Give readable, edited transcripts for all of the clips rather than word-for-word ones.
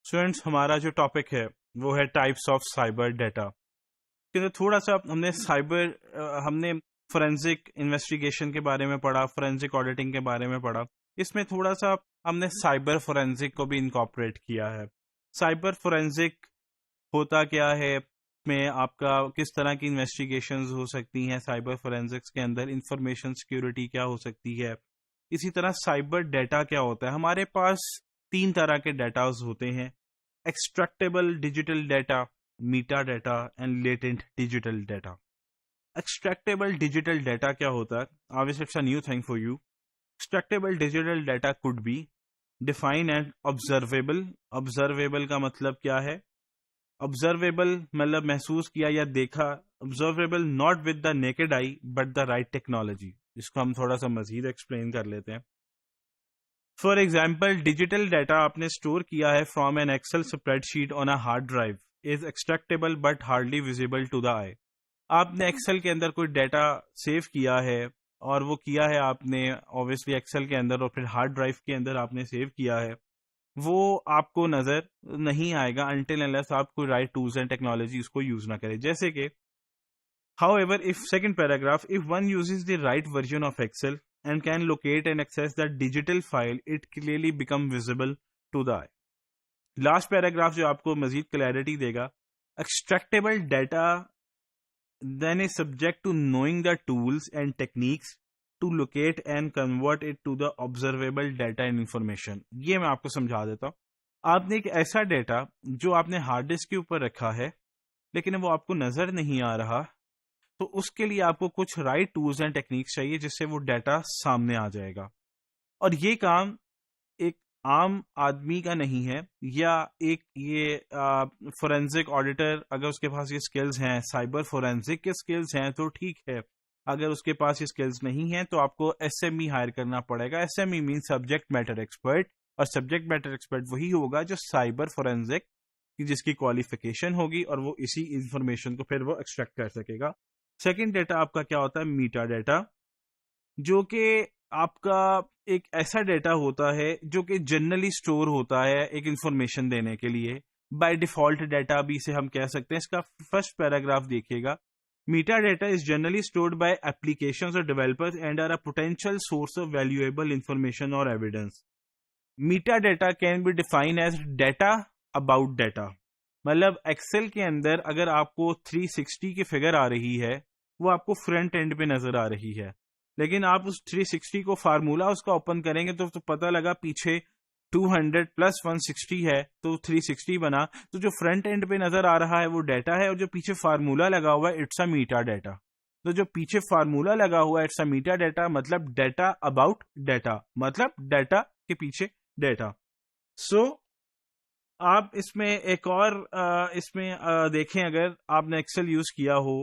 Students ہمارا جو topic ہے وہ ہے ٹائپس آف سائبر ڈیٹا. تھوڑا سا ہم نے فورینزک انویسٹیگیشن کے بارے میں پڑھا, فورینزک آڈیٹنگ کے بارے میں پڑھا. اس میں تھوڑا سا ہم نے سائبر فورینزک کو بھی انکارپوریٹ کیا ہے. سائبر فورینزک ہوتا کیا ہے, میں آپ کا کس طرح کی انویسٹیگیشنز ہو سکتی ہیں سائبر فورینزکس کے اندر, انفارمیشن سیکیورٹی کیا ہو سکتی ہے, اسی طرح سائبر ڈیٹا کیا ہوتا ہے. ہمارے پاس 3 طرح کے ڈیٹاز ہوتے ہیں: extractable digital data, meta data and latent digital data. Extractable digital data کیا ہوتا ہے؟ obviously it's a new thing for you. Extractable digital data could be defined as observable. Observable کا مطلب کیا ہے؟ Observable مطلب محسوس کیا یا دیکھا. Observable not with the naked eye but the right technology. اس کو ہم تھوڑا سا مزید ایکسپلین کر لیتے ہیں. فار ایگزامپل, ڈیجیٹل ڈیٹا آپ نے اسٹور کیا ہے from an Excel spread sheet on a hard drive is extractable but hardly visible to the eye. آپ نے ایکسل کے اندر کوئی ڈیٹا سیو کیا ہے, اور وہ کیا ہے آپ نے اوبیسلی ایکسل کے اندر اور پھر ہارڈ ڈرائیو کے اندر آپ نے سیو کیا ہے, وہ آپ کو نظر نہیں آئے گا انٹل انلیس آپ کوئی رائٹ ٹولز اینڈ ٹیکنالوجی اس کو یوز نہ کرے. جیسے کہ however if second paragraph, if one uses the right version of Excel and can locate and access that digital file, it clearly become visible to the eye. Last paragraph جو آپ کو مزید clarity دے گا, extractable data then is subject to knowing the tools and techniques to locate and convert it to the observable data and information. یہ میں آپ کو سمجھا دیتا ہوں. آپ نے ایک ایسا ڈیٹا جو آپ نے ہارڈ ڈسک کے اوپر رکھا ہے لیکن وہ آپ کو نظر نہیں آ رہا, تو اس کے لیے آپ کو کچھ رائٹ ٹولز اینڈ ٹیکنیکس چاہیے جس سے وہ ڈیٹا سامنے آ جائے گا. اور یہ کام ایک عام آدمی کا نہیں ہے, یا ایک یہ فورینزک آڈیٹر اگر اس کے پاس یہ سکلز ہیں, سائبر فورینزک کے سکلز ہیں تو ٹھیک ہے. اگر اس کے پاس یہ سکلز نہیں ہیں تو آپ کو ایس ایم ای ہائر کرنا پڑے گا. S M E mean subject matter expert, اور سبجیکٹ میٹر ایکسپرٹ وہی ہوگا جو سائبر فورینزک جس کی کوالیفیکیشن ہوگی اور وہ اسی انفارمیشن کو پھر وہ ایکسٹریکٹ کر سکے گا. سیکنڈ ڈیٹا آپ کا کیا ہوتا ہے؟ میٹا ڈیٹا, جو کہ آپ کا ایک ایسا ڈیٹا ہوتا ہے جو کہ جنرلی اسٹور ہوتا ہے ایک انفارمیشن دینے کے لیے. بائی ڈیفالٹ ڈیٹا بھی اسے ہم کہہ سکتے ہیں. اس کا فرسٹ پیراگراف دیکھیے گا. Meta data is generally stored by applications اور developers and are a potential source of valuable information اور evidence. Meta data can be define as data about data. مطلب ایکسل کے اندر اگر آپ کو 360 کی فگر آ رہی ہے, وہ آپ کو فرنٹ اینڈ پہ نظر آ رہی ہے, لیکن آپ اس 360 کو فارمولا اس کا اوپن کریں گے تو پتہ لگا پیچھے 200 پلس 160 ہے تو 360 بنا. تو جو فرنٹ اینڈ پہ نظر آ رہا ہے وہ ڈیٹا ہے, اور جو پیچھے فارمولا لگا ہوا ہے اٹس اے میٹا ڈیٹا. تو جو پیچھے فارمولا لگا ہوا ہے اٹس اے میٹا ڈیٹا, مطلب ڈیٹا اباؤٹ ڈیٹا, مطلب ڈیٹا کے پیچھے ڈیٹا. سو آپ اس میں ایک اور اس میں دیکھیں, اگر آپ نے ایکسل یوز کیا ہو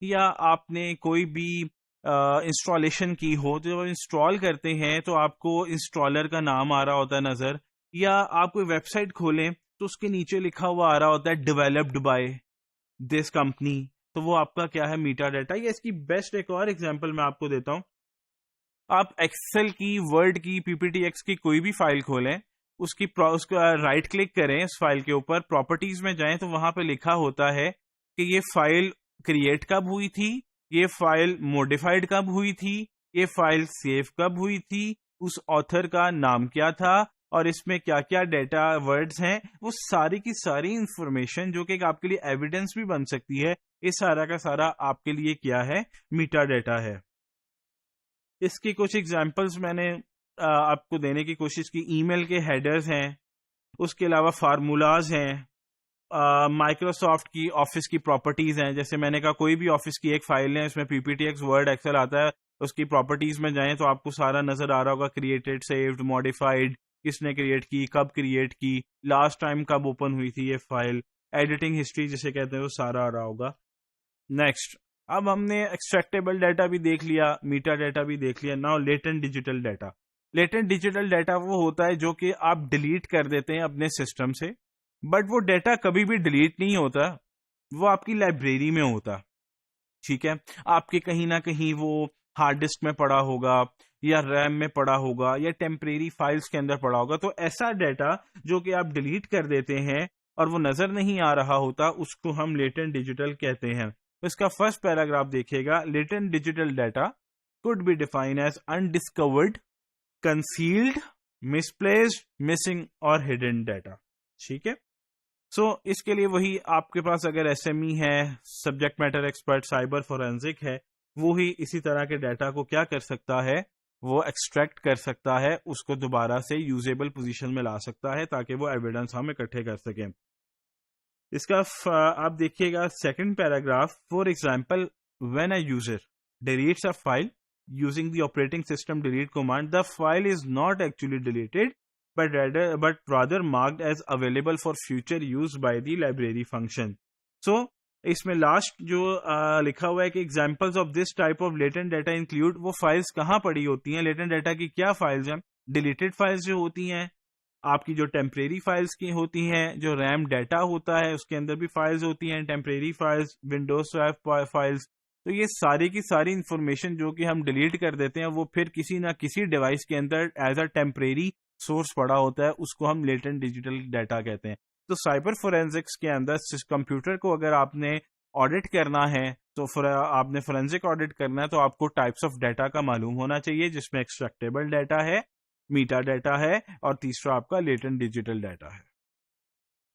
یا آپ نے کوئی بھی انسٹالیشن کی ہو, تو جب انسٹال کرتے ہیں تو آپ کو انسٹالر کا نام آ رہا ہوتا ہے نظر, یا آپ کوئی ویب سائٹ کھولیں تو اس کے نیچے لکھا ہوا آ رہا ہوتا ہے ڈیولپڈ بائی دس کمپنی, تو وہ آپ کا کیا ہے؟ Meta data. یہ اس کی بیسٹ ایک اور ایگزامپل میں آپ کو دیتا ہوں. آپ ایکسل کی, ورڈ کی, پی پی ٹی ایکس کی کوئی بھی فائل کھولیں, اس کا رائٹ کلک کریں اس فائل کے اوپر, پراپرٹیز میں جائیں تو وہاں پہ لکھا ہوتا ہے کہ یہ فائل کریٹ کب ہوئی تھی, یہ فائل موڈیفائڈ کب ہوئی تھی, یہ فائل سیو کب ہوئی تھی, اس آتھر کا نام کیا تھا, اور اس میں کیا کیا ڈیٹا ورڈز ہیں. وہ ساری کی ساری انفارمیشن جو کہ آپ کے لیے ایویڈنس بھی بن سکتی ہے, یہ سارا کا سارا آپ کے لیے کیا ہے؟ میٹا ڈیٹا ہے. اس کی کچھ ایگزامپلس میں نے آپ کو دینے کی کوشش کی. ای میل کے ہیڈرز ہیں, اس کے علاوہ فارمولاز ہیں, مائکروسافٹ کی آفس کی پراپرٹیز ہیں. جیسے میں نے کہا کوئی بھی آفس کی ایک فائل ہے, اس میں P P T X, Word, Excel آتا ہے, اس کی پراپرٹیز میں جائیں تو آپ کو سارا نظر آ رہا ہوگا, کریٹڈ, سیوڈ, موڈیفائڈ, کس نے کریٹ کی, کب کریٹ کی, لاسٹ ٹائم کب اوپن ہوئی تھی یہ فائل, ایڈیٹنگ ہسٹری جسے کہتے ہیں, وہ سارا آ رہا ہوگا. نیکسٹ, اب ہم نے ایکسٹریکٹیبل ڈیٹا بھی دیکھ لیا, میٹا ڈیٹا بھی دیکھ لیا. Now latent digital data. Latent digital data وہ ہوتا ہے جو کہ آپ ڈیلیٹ کر دیتے ہیں اپنے سسٹم سے, بٹ وہ ڈیٹا کبھی بھی ڈیلیٹ نہیں ہوتا, وہ آپ کی لائبریری میں ہوتا. ٹھیک ہے, آپ کے کہیں نہ کہیں وہ ہارڈ ڈسک میں پڑا ہوگا, یا ریم میں پڑا ہوگا یا ٹیمپریری فائلز کے اندر پڑا ہوگا. تو ایسا ڈیٹا جو کہ آپ ڈیلیٹ کر دیتے ہیں اور وہ نظر نہیں آ رہا ہوتا, اس کو ہم لیٹنٹ ڈیجیٹل کہتے ہیں. اس کا فرسٹ پیراگراف دیکھیے گا. Latent digital data could be defined as undiscovered, concealed, misplaced, missing اور hidden data. ٹھیک ہے. سو اس کے لیے وہی آپ کے پاس اگر ایس ایم ای ہے, subject matter expert, cyber forensic ہے, وہی اسی طرح کے ڈیٹا کو کیا کر سکتا ہے, وہ ایکسٹریکٹ کر سکتا ہے, اس کو دوبارہ سے یوزیبل پوزیشن میں لا سکتا ہے تاکہ وہ ایویڈنس ہم اکٹھے کر سکیں. اس کا آپ دیکھیے گا second paragraph. For example, when a user deletes a file using the operating system delete command, the file is not actually deleted but rather marked as available for future use by the library function. So اس میں last جو لکھا ہوا ہے کہ examples of this type of latent data include, وہ files کہاں پڑی ہوتی ہیں, لیٹنٹ ڈیٹا کی کیا فائلز ہیں, ڈیلیٹڈ فائلز جو ہوتی ہیں, آپ کی جو ٹیمپریری فائلز کی ہوتی ہیں, جو ریم ڈیٹا ہوتا ہے اس کے اندر بھی فائلز ہوتی ہیں, ٹیمپریری فائلز, ونڈوز فائلز. تو یہ ساری کی ساری انفارمیشن جو کہ ہم ڈیلیٹ کر دیتے ہیں وہ پھر کسی نہ کسی ڈیوائس کے اندر ایز اے ٹیمپریری سورس پڑا ہوتا ہے, اس کو ہم لیٹنٹ ڈیجیٹل ڈیٹا کہتے ہیں. تو سائبر فورینزکس کے اندر کمپیوٹر کو اگر آپ نے آڈٹ کرنا ہے تو آپ نے فورینزک آڈٹ کرنا ہے تو آپ کو ٹائپس آف ڈیٹا کا معلوم ہونا چاہیے, جس میں ایکسٹریکٹیبل ڈیٹا ہے, میٹا ڈیٹا ہے, اور تیسرا آپ کا لیٹنٹ ڈیجیٹل ڈیٹا ہے.